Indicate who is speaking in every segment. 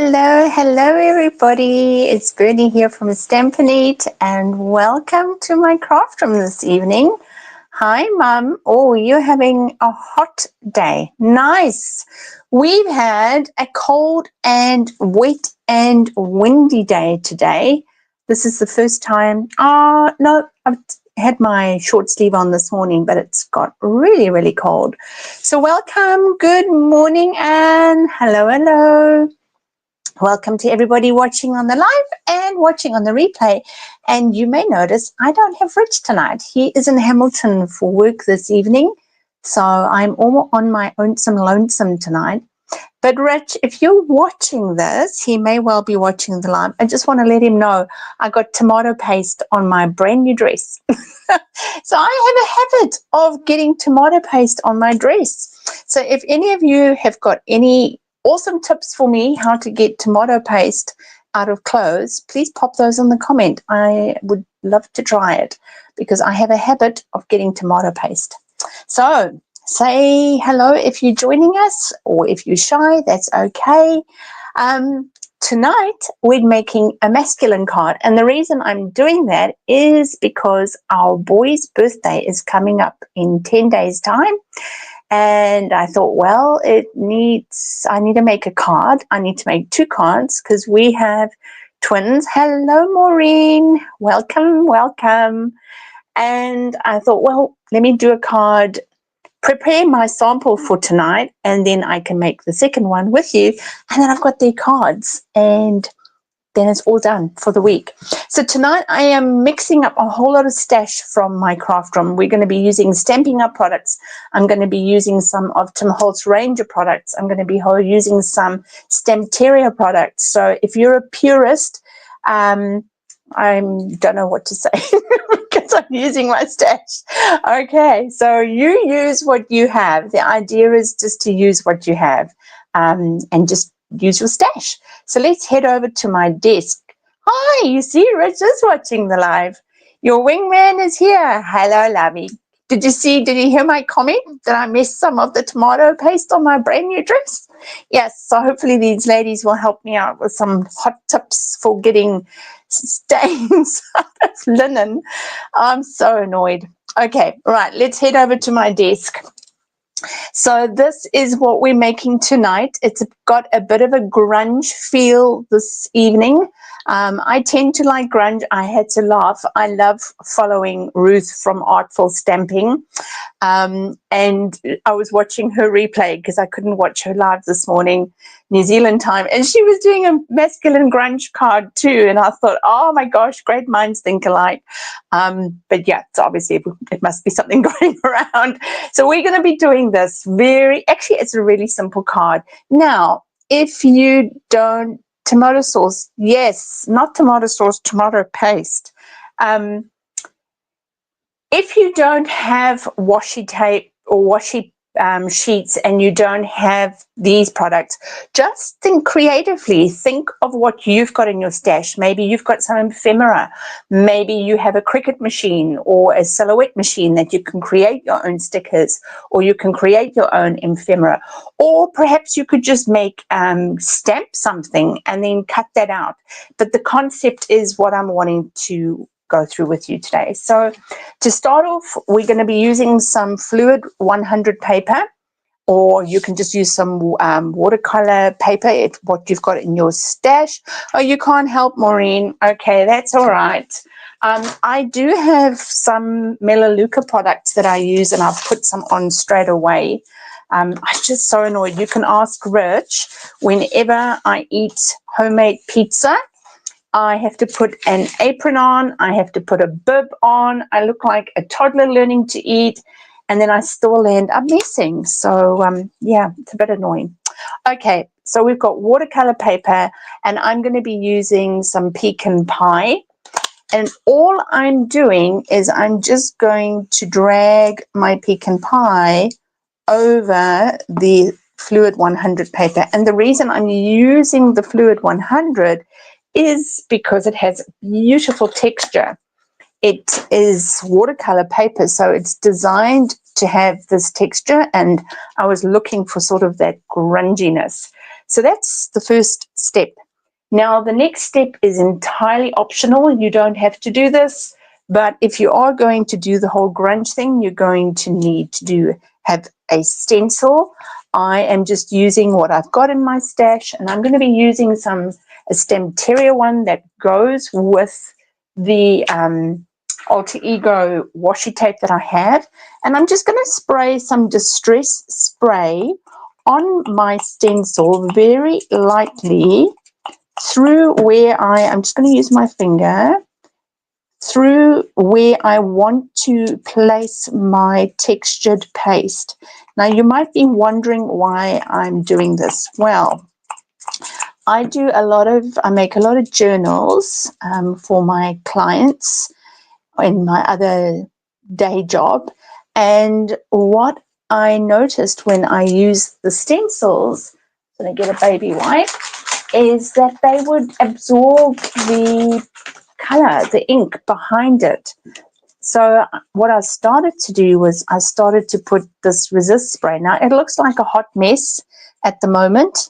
Speaker 1: Hello everybody. It's Bernie here from Stampin Up and welcome to my craft room this evening. Hi Mum. Oh, you're having a hot day. Nice. We've had a cold and wet and windy day today. This is the first time. No, I've had my short sleeve on this morning, but it's got really cold. So welcome. Good morning and hello. Welcome to everybody watching on the live and watching on the replay. And you may notice I don't have Rich tonight. He is in Hamilton for work this evening. So I'm all on my own, some lonesome tonight. But Rich, if you're watching this, he may well be watching the live. I just want to let him know I got tomato paste on my brand new dress. So I have a habit of getting tomato paste on my dress. So if any of you have got any awesome tips for me how to get tomato paste out of clothes, please pop those in the comment. I would love to try it because I have a habit of getting tomato paste. So say hello if you're joining us, or if you're shy, that's okay. Tonight we're making a masculine card, and the reason I'm doing that is because our boy's birthday is coming up in 10 days time. And I thought, well, I need to make a card. I need to make 2 cards because we have twins. Hello, Maureen. Welcome. And I thought, well, let me do a card, prepare my sample for tonight, and then I can make the second one with you. And then I've got the cards, and then it's all done for the week. So tonight I am mixing up a whole lot of stash from my craft room. We're going to be using Stampin Up products. I'm going to be using some of Tim Holtz Ranger products. I'm going to be using some Stampteria products. So if you're a purist, I don't know what to say because I'm using my stash. Okay, so you use what you have. The idea is just to use what you have, and just use your stash. So let's head over to my desk. Hi, you see Rich is watching the live. Your wingman is here. Hello, lovey. Did you hear my comment that I missed some of the tomato paste on my brand new dress? Yes, so hopefully these ladies will help me out with some hot tips for getting stains out of linen. I'm so annoyed. Okay, right, let's head over to my desk. So this is what we're making tonight. It's got a bit of a grunge feel this evening. I tend to like grunge. I had to laugh. I love following Ruth from Artful Stamping. And I was watching her replay because I couldn't watch her live this morning, New Zealand time. And she was doing a masculine grunge card too. And I thought, oh my gosh, great minds think alike. But yeah, so obviously it must be something going around. So we're going to be doing this actually, it's a really simple card. Now, if you don't, tomato sauce, yes, not tomato sauce, tomato paste. If you don't have washi tape or washi sheets and you don't have these products, just think creatively. Think of what you've got in your stash. Maybe you've got some ephemera. Maybe you have a Cricut machine or a silhouette machine that you can create your own stickers, or you can create your own ephemera. Or perhaps you could just make stamp something and then cut that out. But the concept is what I'm wanting to go through with you today. So to start off, we're going to be using some fluid 100 paper, or you can just use some watercolor paper, what you've got in your stash. Oh, you can't help, Maureen. Okay, that's all right. I do have some Melaleuca products that I use, and I've put some on straight away. I'm just so annoyed. You can ask Rich. Whenever I eat homemade pizza, I have to put an apron on. I have to put a bib on. I look like a toddler learning to eat, and then I still end up messing. So, yeah, it's a bit annoying. Okay, so we've got watercolor paper, and I'm going to be using some pecan pie. And all I'm doing is I'm just going to drag my pecan pie over the fluid 100 paper. And the reason I'm using the fluid 100 is because it has beautiful texture. It is watercolor paper, so it's designed to have this texture, and I was looking for sort of that grunginess. So that's the first step. Now the next step is entirely optional. You don't have to do this, but if you are going to do the whole grunge thing, you're going to need to have a stencil. I am just using what I've got in my stash, and I'm going to be using a Stampin' one that goes with the Alter Ego washi tape that I have, and I'm just going to spray some distress spray on my stencil very lightly through where I'm just going to use my finger through where I want to place my textured paste. Now you might be wondering why I'm doing this. Well, I make a lot of journals for my clients in my other day job, and what I noticed when I use the stencils, so I get a baby wipe, is that they would absorb the color, the ink behind it. So what I started to do was I started to put this resist spray. Now it looks like a hot mess at the moment.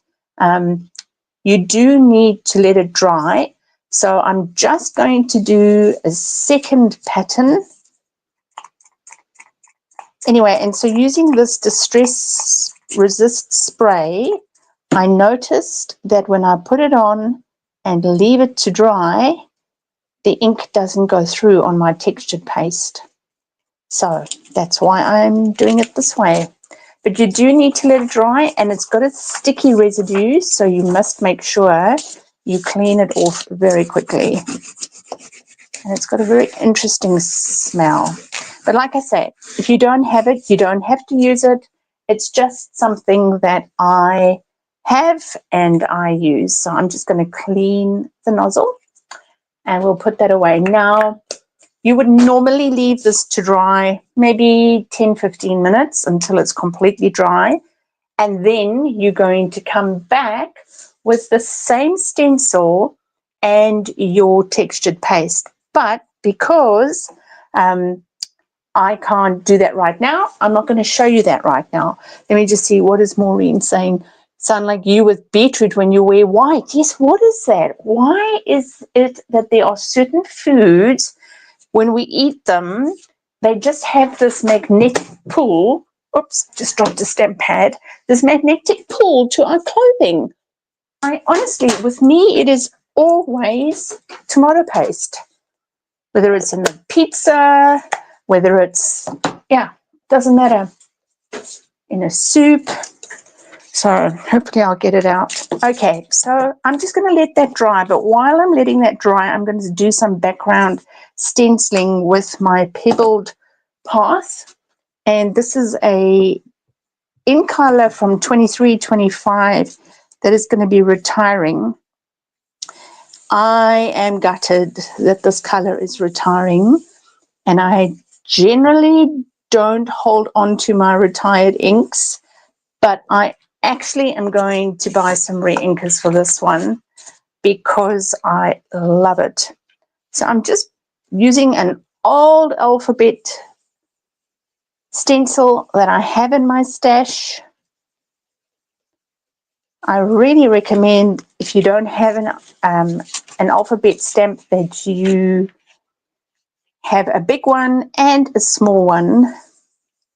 Speaker 1: You do need to let it dry. So I'm just going to do a second pattern. Anyway, and so using this distress resist spray, I noticed that when I put it on and leave it to dry, the ink doesn't go through on my textured paste. So that's why I'm doing it this way. But you do need to let it dry, and it's got a sticky residue, so you must make sure you clean it off very quickly. And it's got a very interesting smell. But like I say, if you don't have it, you don't have to use it. It's just something that I have and I use. So I'm just going to clean the nozzle and we'll put that away. Now, you would normally leave this to dry maybe 10-15 minutes until it's completely dry. And then you're going to come back with the same stencil and your textured paste. But because I can't do that right now, I'm not going to show you that right now. Let me just see, what is Maureen saying? Sound like you with beetroot when you wear white. Yes, what is that? Why is it that there are certain foods, when we eat them, they just have this magnetic pull? Oops, just dropped a stamp pad. This magnetic pull to our clothing. I honestly, with me, it is always tomato paste. Whether it's in the pizza, whether it's, doesn't matter, in a soup. So hopefully I'll get it out. Okay, so I'm just going to let that dry. But while I'm letting that dry, I'm going to do some background stenciling with my pebbled path. And this is a in color from 23-25 that is going to be retiring. I am gutted that this color is retiring, and I generally don't hold on to my retired inks, but I actually am going to buy some re-inkers for this one because I love it. So I'm just using an old alphabet stencil that I have in my stash. I really recommend, if you don't have an alphabet stamp, that you have a big one and a small one.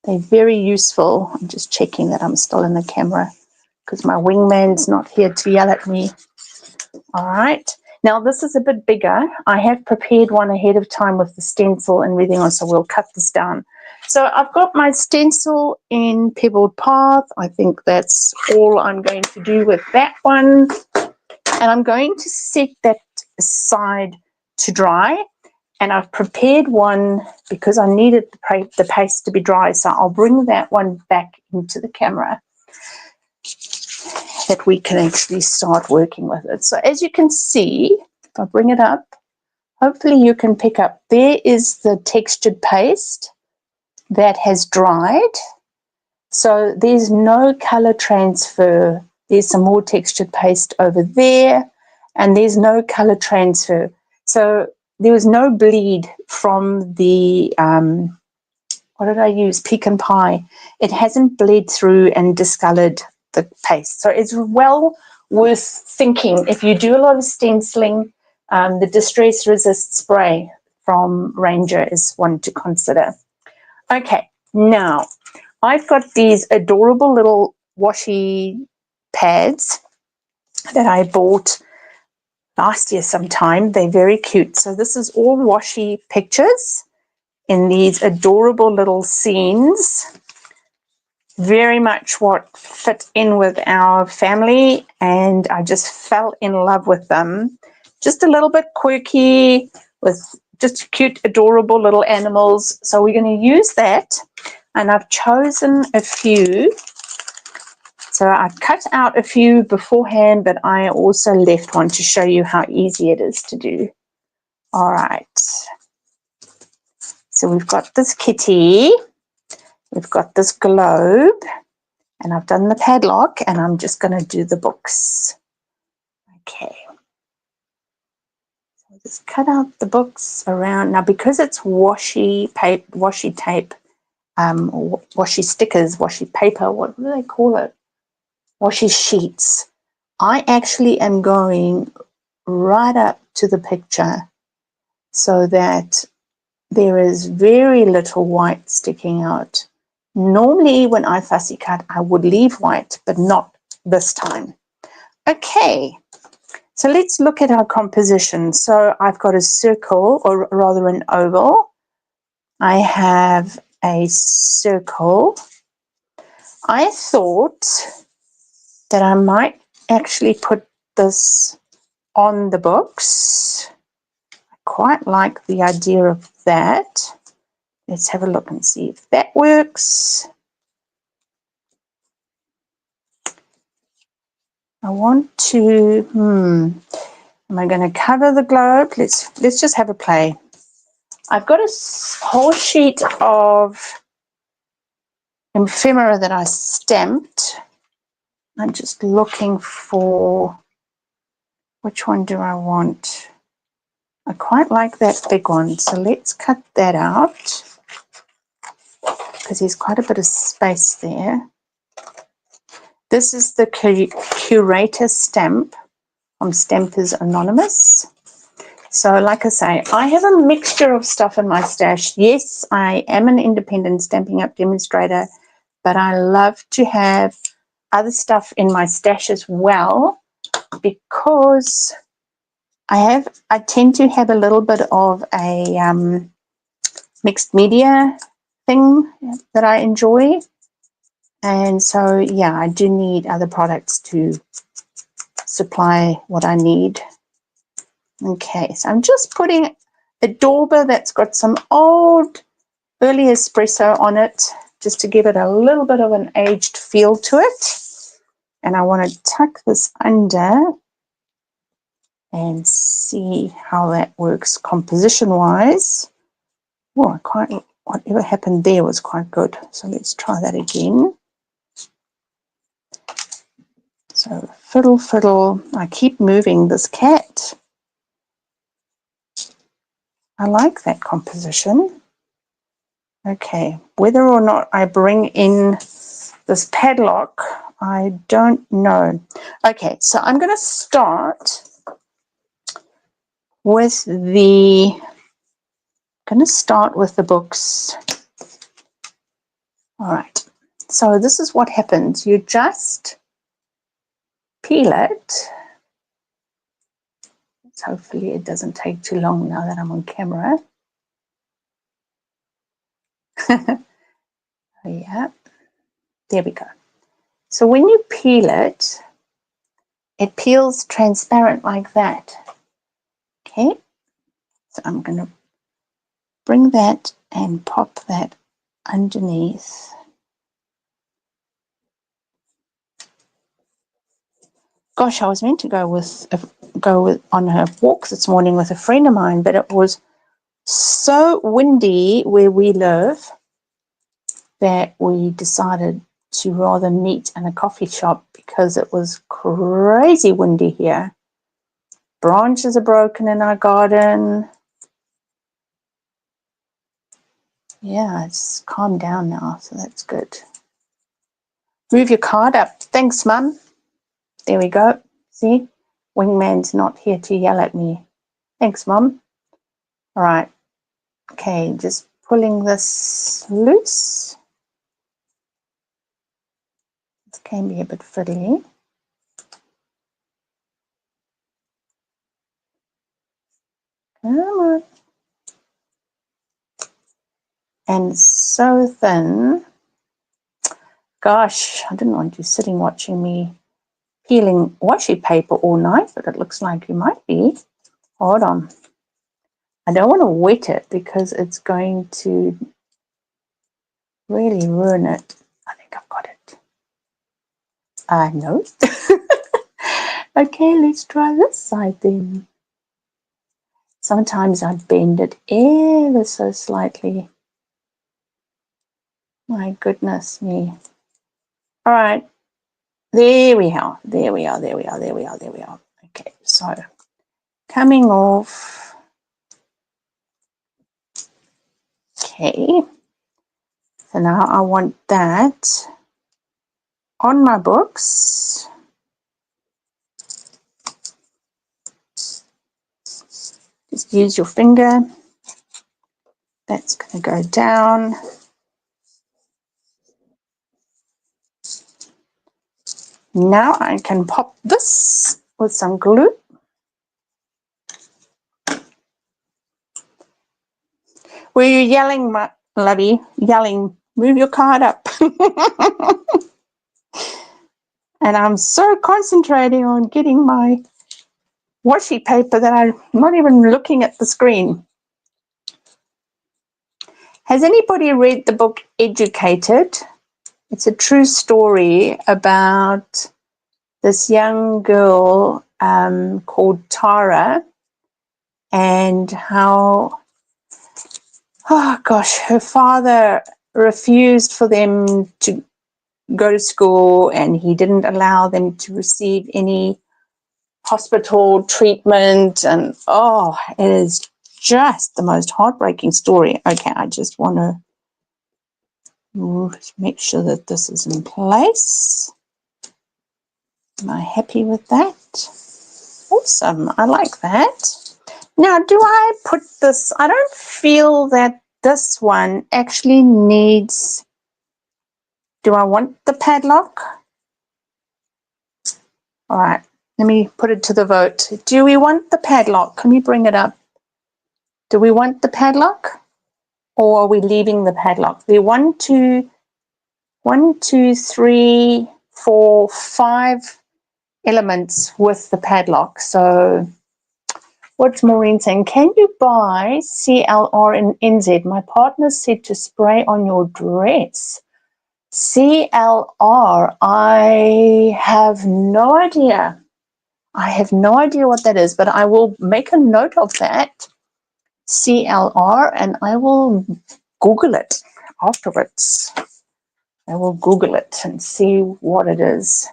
Speaker 1: They're very useful. I'm just checking that I'm still in the camera because my wingman's not here to yell at me. All right. Now this is a bit bigger. I have prepared one ahead of time with the stencil and everything else, so we'll cut this down. So I've got my stencil in Pebbled Path. I think that's all I'm going to do with that one. And I'm going to set that aside to dry. And I've prepared one because I needed the paste to be dry. So I'll bring that one back into the camera that we can actually start working with it. So as you can see, if I bring it up, hopefully you can pick up, there is the textured paste that has dried. So there's no color transfer. There's some more textured paste over there, and there's no color transfer. So there was no bleed from the what did I use? Pecan pie. It hasn't bled through and discolored the paste. So it's well worth thinking. If you do a lot of stenciling, the distress resist spray from Ranger is one to consider. Okay, now I've got these adorable little washi pads that I bought last year sometime. They're very cute. So this is all washi pictures in these adorable little scenes. Very much what fit in with our family, and I just fell in love with them. Just a little bit quirky with just cute, adorable little animals. So we're going to use that, and I've chosen a few. So I cut out a few beforehand, but I also left one to show you how easy it is to do. All right. So we've got this kitty, we've got this globe, and I've done the padlock, and I'm just going to do the books. Okay. So just cut out the books around. Now, because it's washi tape, washi stickers, washi paper, what do they call it? Washi sheets. I actually am going right up to the picture so that there is very little white sticking out. Normally when I fussy cut, I would leave white, but not this time. Okay, so let's look at our composition. So I've got a circle, or rather an oval. I have a circle. I thought that I might actually put this on the books. I quite like the idea of that. Let's have a look and see if that works. I want to, am I going to cover the globe? Let's just have a play. I've got a whole sheet of ephemera that I stamped. I'm just looking for, which one do I want? I quite like that big one, so let's cut that out because there's quite a bit of space there. This is the curator stamp from Stampers Anonymous. So like I say, I have a mixture of stuff in my stash. Yes, I am an independent Stampin' Up demonstrator, but I love to have other stuff in my stash as well because I tend to have a little bit of a mixed media thing that I enjoy. And so, yeah, I do need other products to supply what I need. Okay, so I'm just putting a dauber that's got some old early espresso on it just to give it a little bit of an aged feel to it. And I want to tuck this under and see how that works composition wise. Oh, whatever happened there was quite good. So let's try that again. So fiddle, fiddle. I keep moving this cat. I like that composition. Okay, whether or not I bring in this padlock, I don't know. Okay, so I'm going to start with the books. All right, so this is what happens. You just peel it. Hopefully it doesn't take too long now that I'm on camera. Yeah, there we go. So when you peel it, it peels transparent like that. Okay, so I'm going to bring that and pop that underneath. Gosh, I was meant to go on a walk this morning with a friend of mine, but it was so windy where we live that we decided to rather meet in a coffee shop because it was crazy windy here. Branches are broken in our garden. Yeah, it's calmed down now, so that's good. Move your card up. Thanks, Mum. There we go. See? Wingman's not here to yell at me. Thanks, Mum. All right. Okay, just pulling this loose. It can be a bit fiddly. Come on. And so thin. Gosh, I didn't want you sitting watching me peeling washi paper all night, but it looks like you might be. Hold on. I don't want to wet it because it's going to really ruin it. I think I've got it. No. Okay, let's try this side then. Sometimes I bend it ever so slightly. My goodness me. All right. There we are. There we are. There we are. There we are. There we are. Okay, so coming off. Okay. So now I want that on my books. Just use your finger. That's going to go down. Now I can pop this with some glue. Were you yelling, Lovey? Yelling, move your card up. And I'm so concentrating on getting my washi paper that I'm not even looking at the screen. Has anybody read the book Educated? It's a true story about this young girl called Tara and how, oh gosh, her father refused for them to go to school and he didn't allow them to receive any hospital treatment, and oh, it is just the most heartbreaking story. Okay, I just want to make sure that this is in place. Am I happy with that? Awesome, I like that. Now, do I put this, I don't feel that this one actually needs, do I want the padlock? All right, let me put it to the vote. Do we want the padlock? Can we bring it up? Do we want the padlock? Or are we leaving the padlock? There are 5 elements with the padlock. So what's Maureen saying? Can you buy CLR in NZ? My partner said to spray on your dress. CLR, I have no idea. I have no idea what that is, but I will make a note of that. CLR, and I will Google it afterwards. I will Google it and see what it is.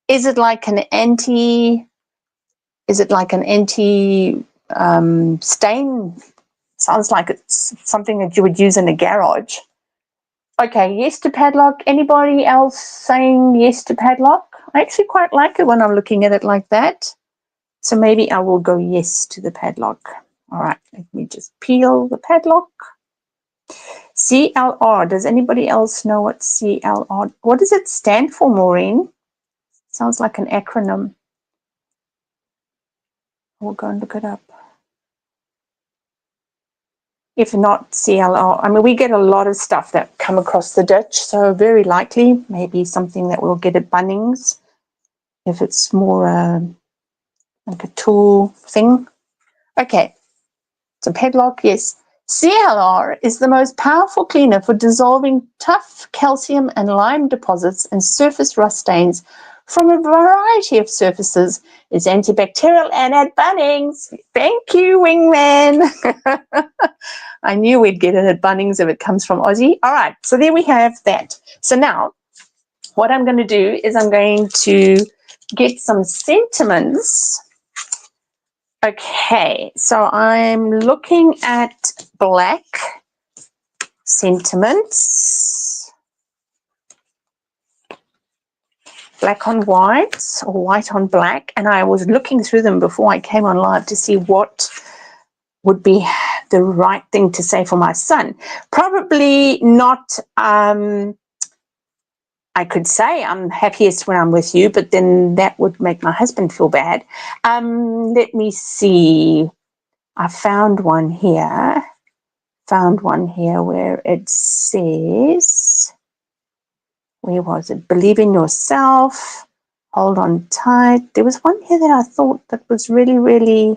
Speaker 1: Is it like an anti? Is it like an anti stain? Sounds like it's something that you would use in a garage. Okay, yes to padlock. Anybody else saying yes to padlock? I actually quite like it when I'm looking at it like that. So maybe I will go yes to the padlock. All right, let me just peel the padlock. CLR, does anybody else know what CLR, what does it stand for, Maureen? Sounds like an acronym. We'll go and look it up. If not CLR, I mean, we get a lot of stuff that come across the ditch, so very likely maybe something that we'll get at Bunnings if it's more like a tool thing. Okay, so padlock, yes. CLR is the most powerful cleaner for dissolving tough calcium and lime deposits and surface rust stains from a variety of surfaces. It's antibacterial and at Bunnings. Thank you, Wingman. I knew we'd get it at Bunnings if it comes from Aussie. All right, so there we have that. So now what I'm going to do is I'm going to get some sentiments. Okay, so I'm looking at black sentiments, black on white or white on black, and I was looking through them before I came on live to see what would be the right thing to say for my son. Probably not, I could say I'm happiest when I'm with you, but then that would make my husband feel bad. Let me see. I found one here where it says, where was it? Believe in yourself, hold on tight. There was one here that I thought that was really, really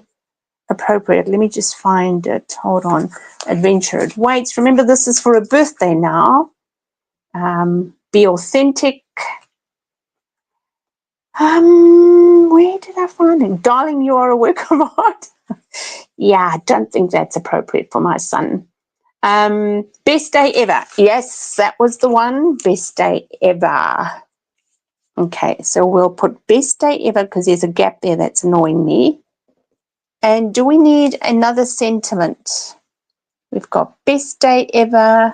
Speaker 1: appropriate. Let me just find it. Hold on. Adventure it waits. Remember, this is for a birthday now. Be authentic. Where did I find it? Darling, you are a work of art. Yeah, I don't think that's appropriate for my son. Best day ever. Yes, that was the one. Best day ever. Okay, so we'll put best day ever because there's a gap there that's annoying me. And do we need another sentiment? We've got best day ever.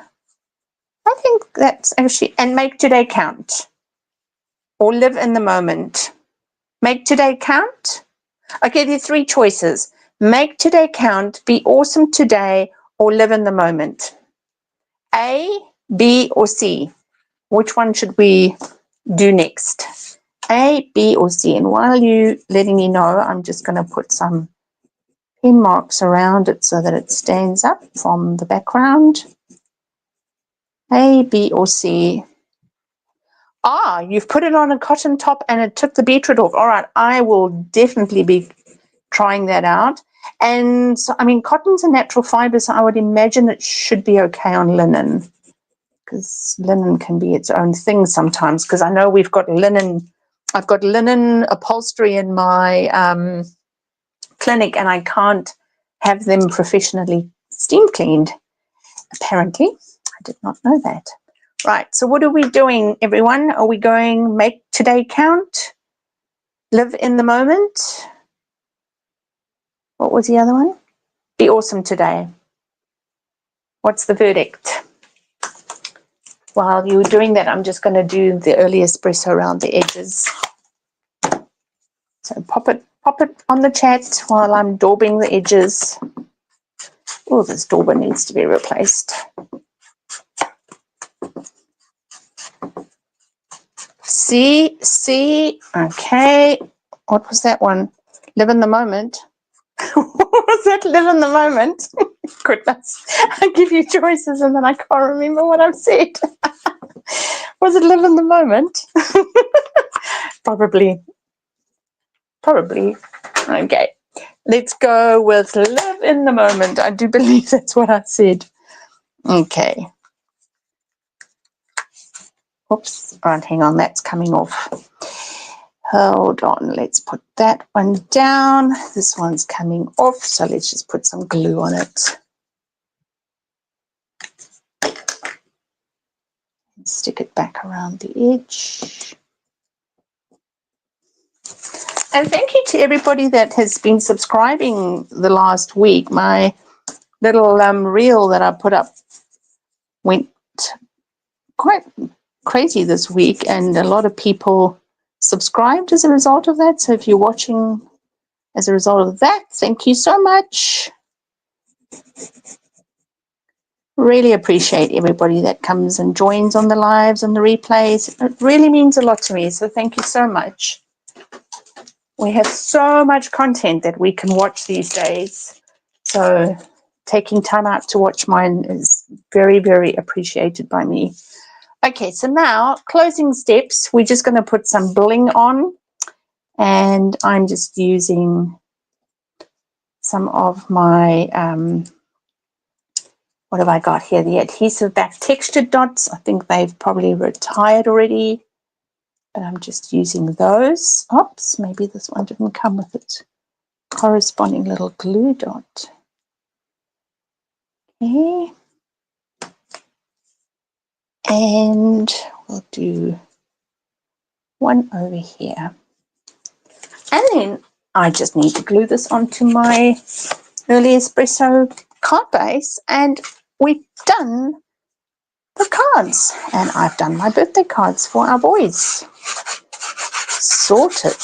Speaker 1: I think that's actually, and make today count. Or live in the moment. Make today count. Okay, there are three choices. Make today count, be awesome today, or live in the moment. A, B, or C? Which one should we do next? A, B, or C? And while you letting me know, I'm just going to put some pin marks around it so that it stands up from the background. A, B, or C? Ah, you've put it on a cotton top and it took the beetroot off. All right, I will definitely be trying that out. And so, I mean, cotton's a natural fiber, so I would imagine it should be okay on linen, because linen can be its own thing sometimes, because I know we've got linen. I've got linen upholstery in my clinic, and I can't have them professionally steam cleaned, apparently. I did not know that. Right, so what are we doing, everyone? Are we going make today count? Live in the moment? What was the other one? Be awesome today. What's the verdict? While you're doing that, I'm just going to do the early espresso around the edges. So pop it on the chat while I'm daubing the edges. Oh, this dauber needs to be replaced. See, okay. What was that one? Live in the moment. What was that? Live in the moment. Goodness, I give you choices and then I can't remember what I've said. Was it live in the moment? Probably. Okay. Let's go with live in the moment. I do believe that's what I said. Okay. Oops. All right, hang on. That's coming off. Hold on. Let's put that one down. This one's coming off. So let's just put some glue on it. Stick it back around the edge. And thank you to everybody that has been subscribing the last week. My little reel that I put up went quite crazy this week, and a lot of people subscribed as a result of that. So if you're watching as a result of that, thank you so much. Really appreciate everybody that comes and joins on the lives and the replays. It really means a lot to me, so thank you so much. We have so much content that we can watch these days, so taking time out to watch mine is very, very appreciated by me. Okay, so now closing steps. We're just going to put some bling on, and I'm just using some of my what have I got here? The adhesive back textured dots. I think they've probably retired already, but I'm just using those. Oops, maybe this one didn't come with its corresponding little glue dot. Okay. And we'll do one over here. And then I just need to glue this onto my early espresso card base, and we're done the cards. And I've done my birthday cards for our boys. Sorted.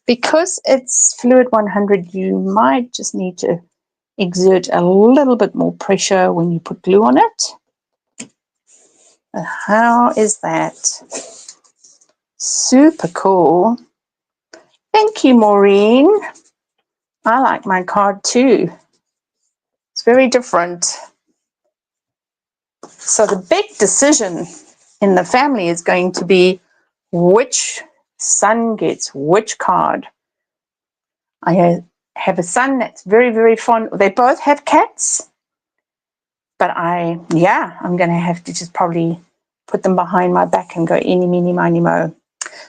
Speaker 1: Because it's Fluid 100, you might just need to exert a little bit more pressure when you put glue on it. How is that? Super cool. Thank you, Maureen. I like my card too. It's very different. So the big decision in the family is going to be which son gets which card. I have a son that's very, very fond. They both have cats. But I'm going to have to just probably put them behind my back and go eeny, meeny, miny, mo.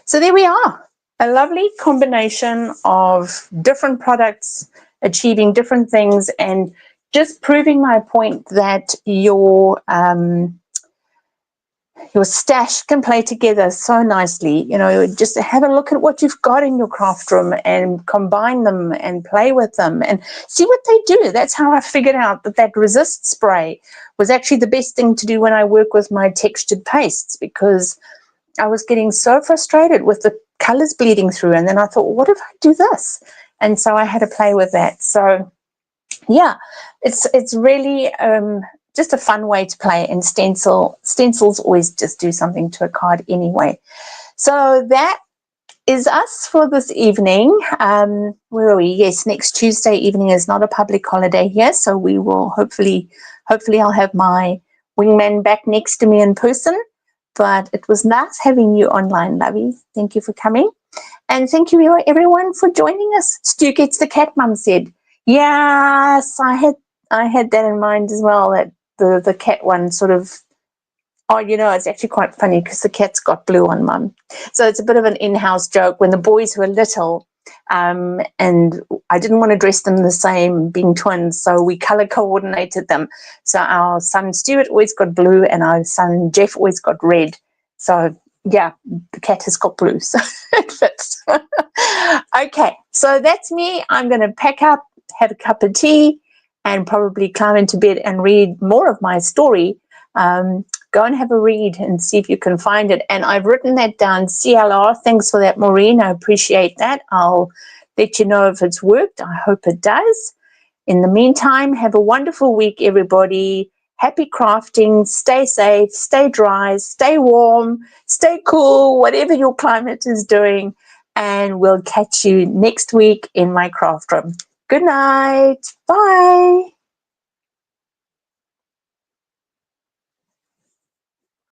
Speaker 1: So there we are. A lovely combination of different products achieving different things and just proving my point that your stash can play together so nicely. You know, just have a look at what you've got in your craft room and combine them and play with them and see what they do. That's how I figured out that resist spray was actually the best thing to do when I work with my textured pastes, because I was getting so frustrated with the colors bleeding through. And then I thought, what if I do this? And so I had to play with that. So yeah, it's really just a fun way to play, and stencils always just do something to a card anyway. So that is us for this evening. Where are we? Yes, next Tuesday evening is not a public holiday here, so we will hopefully I'll have my wingman back next to me in person. But it was nice having you online, Lovey. Thank you for coming. And thank you everyone for joining us. Stu Gets the Cat, Mum said. Yes, I had that in mind as well, that the cat one sort of, oh, you know, it's actually quite funny because the cat's got blue on, Mum. So it's a bit of an in-house joke. When the boys were little, and I didn't want to dress them the same, being twins, so we color coordinated them. So our son Stuart always got blue and our son Jeff always got red. So yeah, the cat has got blue, so it fits. Okay, so that's me. I'm going to pack up, have a cup of tea, and probably climb into bed and read more of my story. Go and have a read and see if you can find it. And I've written that down, CLR. Thanks for that, Maureen. I appreciate that. I'll let you know if it's worked. I hope it does. In the meantime, have a wonderful week, everybody. Happy crafting. Stay safe, stay dry, stay warm, stay cool, whatever your climate is doing. And we'll catch you next week in my craft room. Good night. Bye.